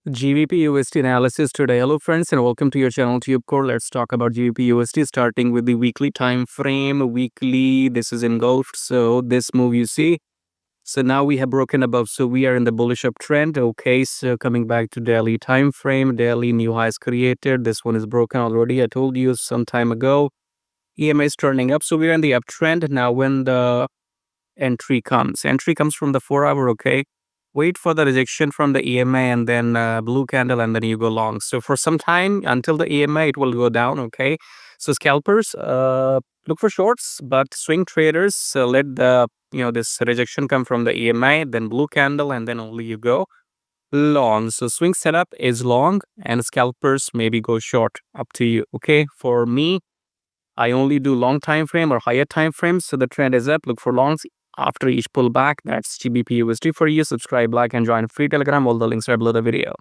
GBPUSD analysis today. Hello friends and welcome to your channel TubeCore. Let's talk about GBPUSD starting with the weekly time frame. Weekly, this is engulfed. So this move you see. So now we have broken above. So we are in the bullish uptrend. Okay, so coming back to daily time frame, daily new highs created. This one is broken already. I told you some time ago. EMA is turning up. So we are in the uptrend. Now when the entry comes from the 4 hour, okay, wait for the rejection from the EMA and then blue candle and then you go long. So for some time until the EMA it will go down, okay. So scalpers look for shorts, but swing traders let the this rejection come from the EMA, then blue candle, and then only you go long. So swing setup is long and scalpers maybe go short, up to you. Okay, for me I only do long time frame or higher time frames. So the trend is up. Look for longs after each pullback. That's GBPUSD for you. Subscribe, like, and join free Telegram. All the links are below the video.